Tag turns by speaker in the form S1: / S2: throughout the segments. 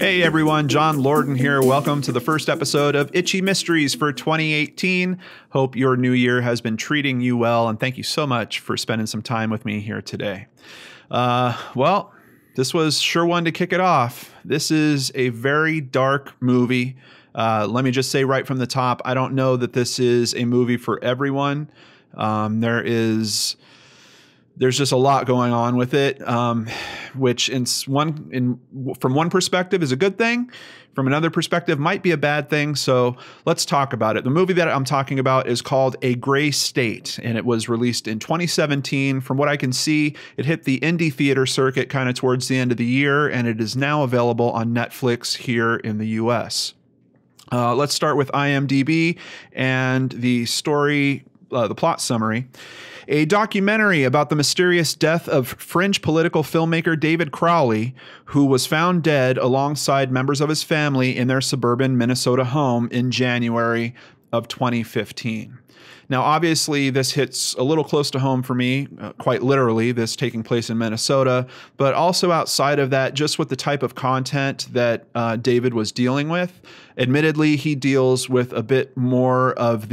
S1: Hey everyone, John Lorden here. Welcome to the first episode of Itchy Mysteries for 2018. Hope your new year has been treating you well, and thank you so much for spending some time with me here today. Well, this was sure one to kick it off. This is a very dark movie. Let me just say right from the top, I don't know that this is a movie for everyone. There's just a lot going on with it, which from one perspective is a good thing, from another perspective might be a bad thing. So let's talk about it. The movie that I'm talking about is called A Gray State, and it was released in 2017. From what I can see, it hit the indie theater circuit kind of towards the end of the year, and it is now available on Netflix here in the US. Let's start with IMDb and the story, the plot summary. A documentary about the mysterious death of fringe political filmmaker David Crowley, who was found dead alongside members of his family in their suburban Minnesota home in January of 2015. Now, obviously, this hits a little close to home for me, quite literally, this taking place in Minnesota, but also outside of that, just with the type of content that David was dealing with. Admittedly, he deals with a bit more of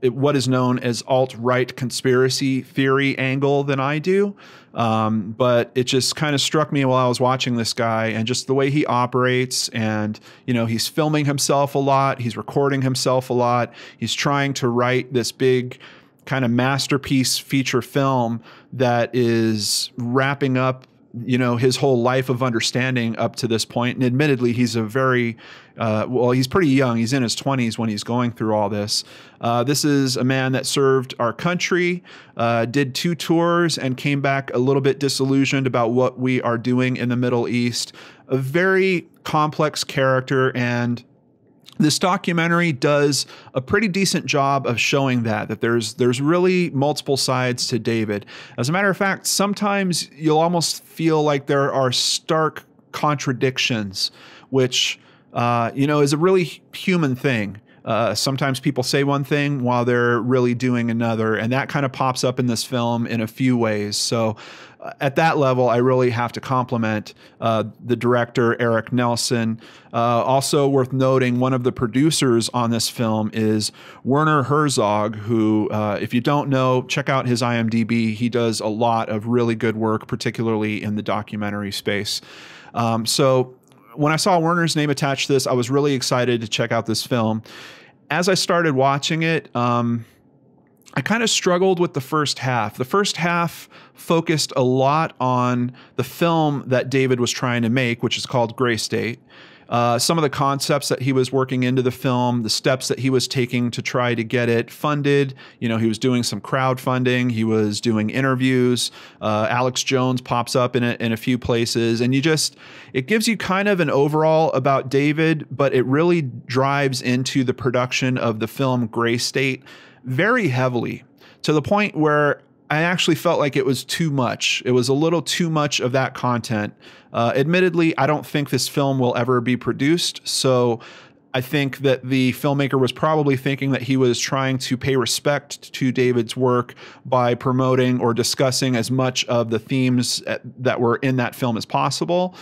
S1: what is known as alt-right conspiracy theory angle than I do. But it just kind of struck me while I was watching this guy and just the way he operates. And, you know, he's filming himself a lot. He's recording himself a lot. He's trying to write this big kind of masterpiece feature film that is wrapping up, you know, his whole life of understanding up to this point. And admittedly, he's a very, he's pretty young. He's in his 20s when he's going through all this. This is a man that served our country, did 2 tours, and came back a little bit disillusioned about what we are doing in the Middle East. A very complex character, and this documentary does a pretty decent job of showing that there's really multiple sides to David. As a matter of fact, sometimes you'll almost feel like there are stark contradictions, which, is a really human thing. Sometimes people say one thing while they're really doing another, and that kind of pops up in this film in a few ways. So at that level, I really have to compliment the director, Eric Nelson. Also worth noting, one of the producers on this film is Werner Herzog, who, if you don't know, check out his IMDb. He does a lot of really good work, particularly in the documentary space. So when I saw Werner's name attached to this, I was really excited to check out this film. As I started watching it, I kind of struggled with the first half. The first half focused a lot on the film that David was trying to make, which is called Gray State. Some of the concepts that he was working into the film, the steps that he was taking to try to get it funded. You know, he was doing some crowdfunding. He was doing interviews. Alex Jones pops up in a few places. And it gives you kind of an overall about David, but it really drives into the production of the film Gray State very heavily, to the point where I actually felt like it was too much. It was a little too much of that content. Admittedly, I don't think this film will ever be produced. So I think that the filmmaker was probably thinking that he was trying to pay respect to David's work by promoting or discussing as much of the themes that were in that film as possible.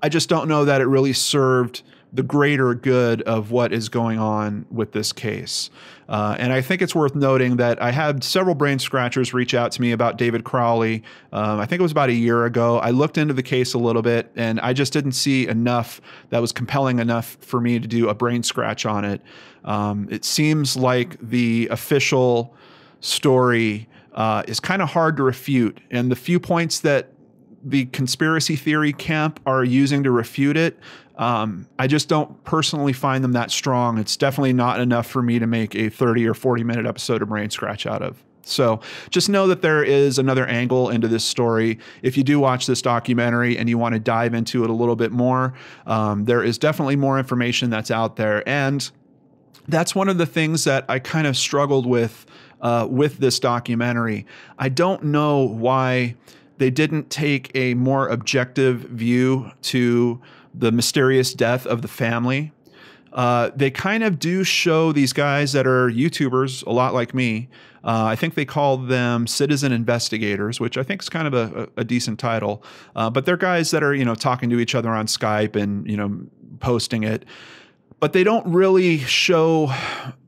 S1: I just don't know that it really served the greater good of what is going on with this case. And I think it's worth noting that I had several brain scratchers reach out to me about David Crowley. I think it was about a year ago. I looked into the case a little bit, and I just didn't see enough that was compelling enough for me to do a brain scratch on it. It seems like the official story is kind of hard to refute, and the few points that the conspiracy theory camp are using to refute it, I just don't personally find them that strong. It's definitely not enough for me to make a 30 or 40-minute episode of Brain Scratch out of. So just know that there is another angle into this story. If you do watch this documentary and you want to dive into it a little bit more, there is definitely more information that's out there. And that's one of the things that I kind of struggled with this documentary. I don't know why they didn't take a more objective view to the mysterious death of the family. They kind of do show these guys that are YouTubers, a lot like me. I think they call them citizen investigators, which I think is kind of a decent title. But they're guys that are, talking to each other on Skype and, posting it, but they don't really show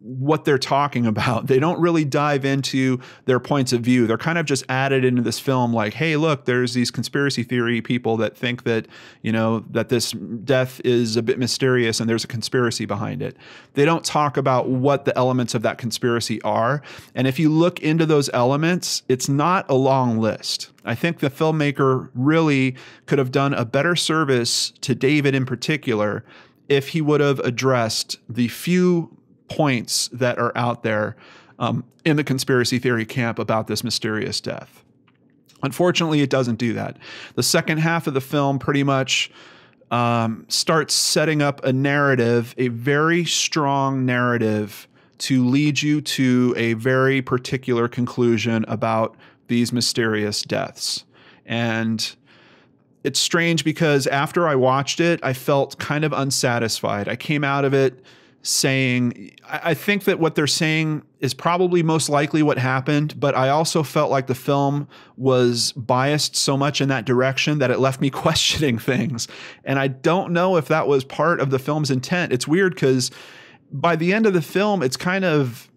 S1: what they're talking about. They don't really dive into their points of view. They're kind of just added into this film like, hey, look, there's these conspiracy theory people that think that, you know, that this death is a bit mysterious and there's a conspiracy behind it. They don't talk about what the elements of that conspiracy are. And if you look into those elements, it's not a long list. I think the filmmaker really could have done a better service to David in particular if he would have addressed the few points that are out there in the conspiracy theory camp about this mysterious death. Unfortunately, it doesn't do that. The second half of the film pretty much starts setting up a narrative, a very strong narrative to lead you to a very particular conclusion about these mysterious deaths. And it's strange because after I watched it, I felt kind of unsatisfied. I came out of it saying, I think that what they're saying is probably most likely what happened, but I also felt like the film was biased so much in that direction that it left me questioning things. And I don't know if that was part of the film's intent. It's weird because by the end of the film, it's kind of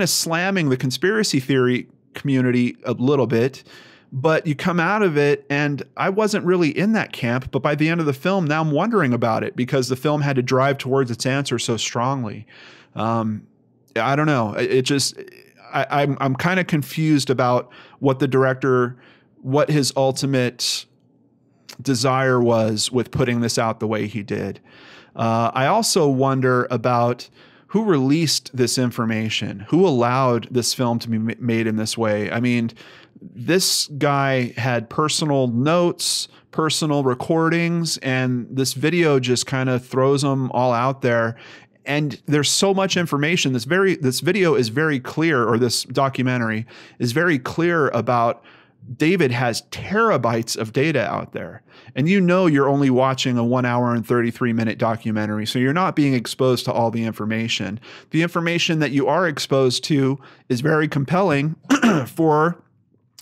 S1: slamming the conspiracy theory community a little bit. But you come out of it, and I wasn't really in that camp. But by the end of the film, now I'm wondering about it because the film had to drive towards its answer so strongly. I don't know. I'm kind of confused about what the director, what his ultimate desire was with putting this out the way he did. I also wonder about who released this information, who allowed this film to be made in this way. I mean, this guy had personal notes, personal recordings, and this video just kind of throws them all out there. And there's so much information. This video is very clear, or this documentary is very clear about David has terabytes of data out there. And you know you're only watching a 1 hour and 33-minute documentary, so you're not being exposed to all the information. The information that you are exposed to is very compelling for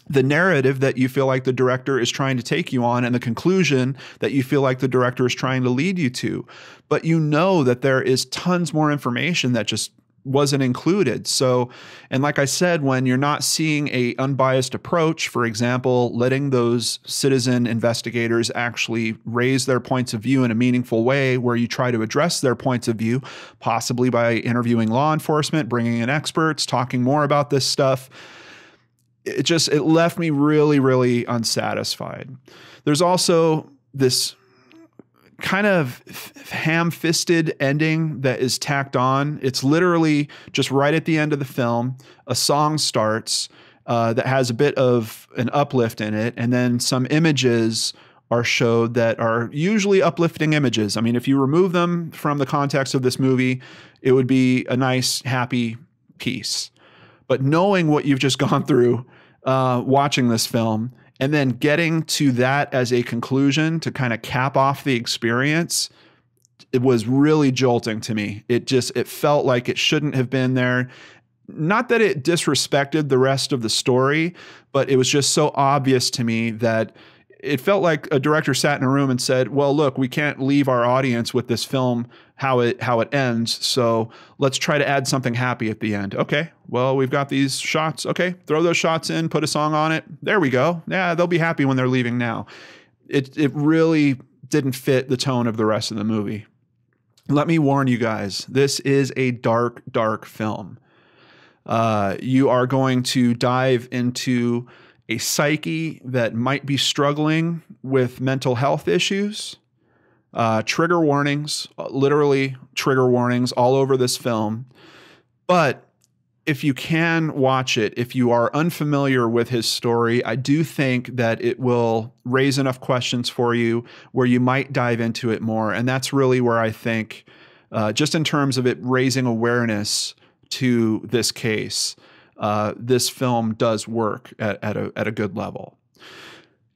S1: the narrative that you feel like the director is trying to take you on and the conclusion that you feel like the director is trying to lead you to. But you know that there is tons more information that just wasn't included. So, and like I said, when you're not seeing a unbiased approach, for example, letting those citizen investigators actually raise their points of view in a meaningful way where you try to address their points of view, possibly by interviewing law enforcement, bringing in experts, talking more about this stuff, it left me really, really unsatisfied. There's also this kind of ham-fisted ending that is tacked on. It's literally just right at the end of the film, a song starts that has a bit of an uplift in it, and then some images are showed that are usually uplifting images. I mean, if you remove them from the context of this movie, it would be a nice, happy piece. But knowing what you've just gone through watching this film and then getting to that as a conclusion to kind of cap off the experience, it was really jolting to me. It felt like it shouldn't have been there. Not that it disrespected the rest of the story, but it was just so obvious to me that it felt like a director sat in a room and said, well, look, we can't leave our audience with this film how it ends, so let's try to add something happy at the end. Okay, well, we've got these shots. Okay, throw those shots in, put a song on it. There we go. Yeah, they'll be happy when they're leaving now. It really didn't fit the tone of the rest of the movie. Let me warn you guys, this is a dark, dark film. You are going to dive into a psyche that might be struggling with mental health issues. Trigger warnings, literally trigger warnings all over this film. But if you can watch it, if you are unfamiliar with his story, I do think that it will raise enough questions for you where you might dive into it more. And that's really where I think, just in terms of it raising awareness to this case, this film does work at a good level.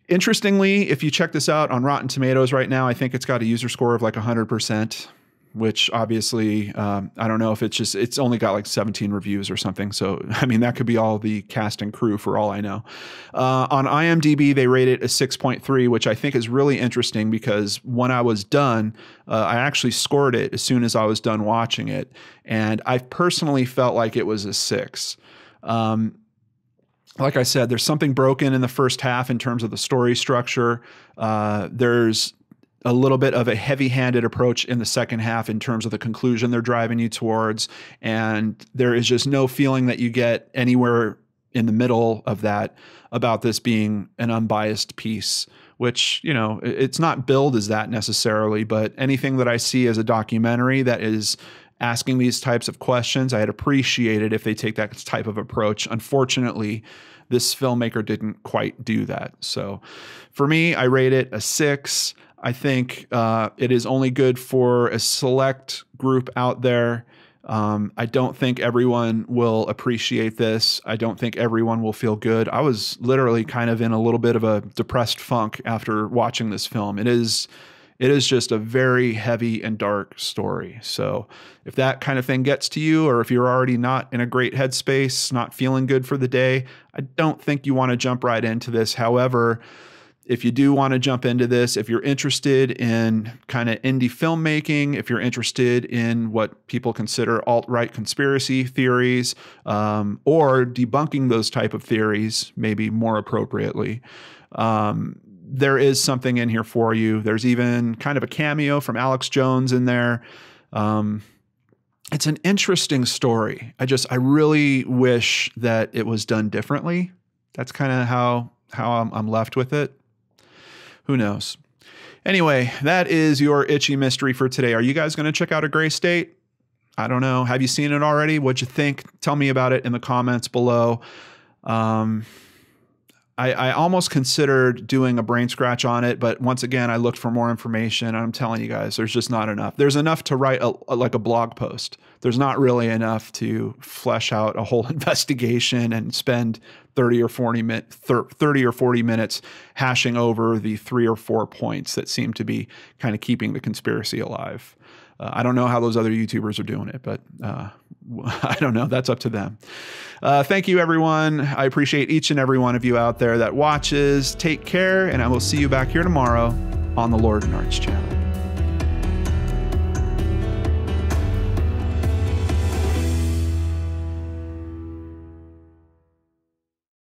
S1: Interestingly, if you check this out on Rotten Tomatoes right now, I think it's got a user score of like 100%. which obviously, I don't know if it's only got like 17 reviews or something. So, I mean, that could be all the cast and crew for all I know. On IMDb, they rate it a 6.3, which I think is really interesting because when I was done, I actually scored it as soon as I was done watching it. And I personally felt like it was a 6. Like I said, there's something broken in the first half in terms of the story structure. There's a little bit of a heavy-handed approach in the second half in terms of the conclusion they're driving you towards. And there is just no feeling that you get anywhere in the middle of that about this being an unbiased piece, which, you know, it's not billed as that necessarily, but anything that I see as a documentary that is asking these types of questions, I'd appreciate it if they take that type of approach. Unfortunately, this filmmaker didn't quite do that. So for me, I rate it a 6. I think it is only good for a select group out there. I don't think everyone will appreciate this. I don't think everyone will feel good. I was literally kind of in a little bit of a depressed funk after watching this film. It is just a very heavy and dark story. So if that kind of thing gets to you, or if you're already not in a great headspace, not feeling good for the day, I don't think you want to jump right into this. However, if you do want to jump into this, if you're interested in kind of indie filmmaking, if you're interested in what people consider alt-right conspiracy theories, or debunking those type of theories, maybe more appropriately, there is something in here for you. There's even kind of a cameo from Alex Jones in there. It's an interesting story. I really wish that it was done differently. That's kind of how I'm left with it. Who knows? Anyway, that is your Itchy Mystery for today. Are you guys going to check out A Gray State? I don't know. Have you seen it already? What'd you think? Tell me about it in the comments below. I almost considered doing a brain scratch on it, but once again, I looked for more information, and I'm telling you guys, there's just not enough. There's enough to write like a blog post. There's not really enough to flesh out a whole investigation and spend 30 or 40 minutes hashing over the 3 or 4 points that seem to be kind of keeping the conspiracy alive. I don't know how those other YouTubers are doing it, but I don't know. That's up to them. Thank you, everyone. I appreciate each and every one of you out there that watches. Take care, and I will see you back here tomorrow on the Lord and Arts channel.